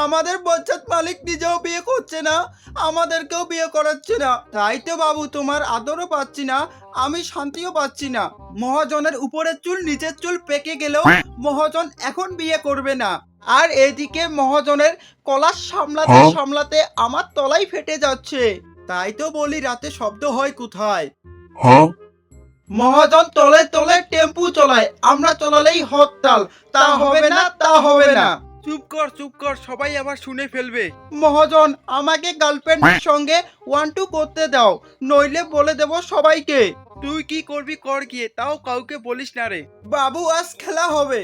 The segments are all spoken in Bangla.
আমাদের বজ্জাত মালিক নিজেও বিয়ে করছে না, আমাদেরকেও বিয়ে করাচ্ছে না। তাই তো বাবু তোমার আদরও পাচ্ছি না, আমি শান্তিও পাচ্ছি না। মহাজনের উপরের চুল নিচের চুল পেকে গেলেও মহাজন এখন বিয়ে করবে না। আর এদিকে মহাজনের কলার সামলাতে সামলাতে আমার তলাই ফেটে যাচ্ছে। তাই তো বলি রাতে শব্দ হয় কোথায়। মহাজন তলে তলে টেম্পু চলায়, আমরা চলালেই হরতাল। তা হবে না, তা হবে না। চুপ কর, সবাই আবার শুনে ফেলবে। মহাজন আমাকে গার্লফ্রেন্ডের সঙ্গে 1-2 করতে দাও, নইলে বলে দেব সবাইকে। তুই কি করবি কর গিয়ে, তাও কাউকে বলিস না রে। বাবু আজ খেলা হবে।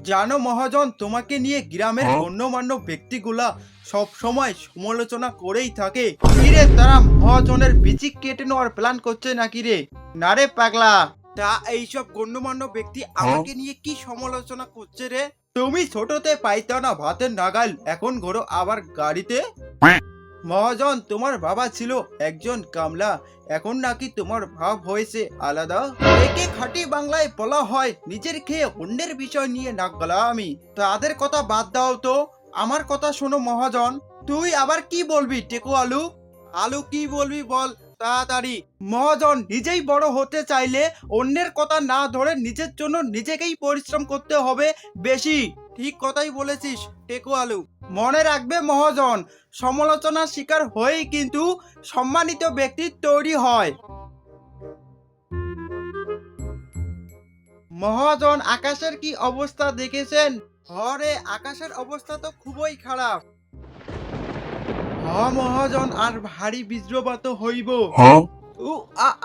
জানো মহাজন, তোমাকে নিয়ে গ্রামের গণ্যমান্য ব্যক্তিগুলা সব সময় সমালোচনা করেই থাকে। কিরে তারা মহাজনের বিচি কেটে নেওয়ার প্ল্যান করছে নাকি রে? না রে পাগলা, তা এইসব গণ্যমান্য ব্যক্তি আমাকে নিয়ে কি সমালোচনা করছে রে? তুমি ছোটতে পাইতো না ভাতের নাগাল, এখন ঘোরো আবার গাড়িতে। মহাজন তোমার বাবা ছিল একজন কামলা, এখন নাকি তোমার ভাব হয়েছে আলাদা। একে খাঁটি বাংলায় বলা হয় নিজের খেয়ে অন্যের বিষয় নিয়ে নাক গলা। আমি তাদের কথা বাদ দাও তো, আমার কথা শোনো মহাজন। তুই আবার কি বলবি টেকো আলু? আলু কি বলবি বল তাড়াতাড়ি। মহাজন নিজেই বড় হতে চাইলে অন্যের কথা না ধরে নিজের জন্য নিজেকেই পরিশ্রম করতে হবে বেশি। ঠিক কথাই বলেছিস টেকো আলু। মনে রাখবে মহাজন, সমালোচনার শিকার হয়েই কিন্তু সম্মানিত ব্যক্তি তৈরি হয়। মহাজন আকাশের কি অবস্থা দেখেছেন? হরে আকাশের অবস্থা তো খুবই খারাপ। মহাজন আর ভারী বজ্রপাত হইব।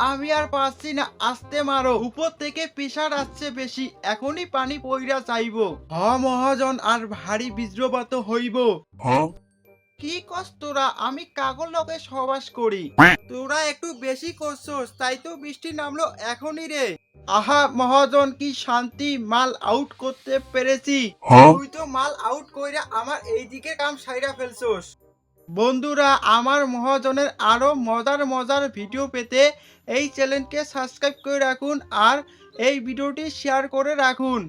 আমি আর পারছি না, আস্তে মারো, উপর থেকে প্রেসার আসছে বেশি, এখনই পানি পইরা চাইব। মহাজন আর ভারী বজ্রপাত হইব। কি কস তোরা? আমি কাগল লগে সহবাস করি। তোরা একটু বেশি করছস, তাই তো বৃষ্টি নামলো এখনই রে। আহা মহাজন কি শান্তি, মাল আউট করতে পেরেছি। তুই তো মাল আউট কইরা আমার এইদিকে কাম সাইরা ফেলছস। বন্ধুরা আমার মহাজনের আরো মজার মজার ভিডিও পেতে এই চ্যানেলকে সাবস্ক্রাইব করে রাখুন আর এই ভিডিওটি শেয়ার করে রাখুন।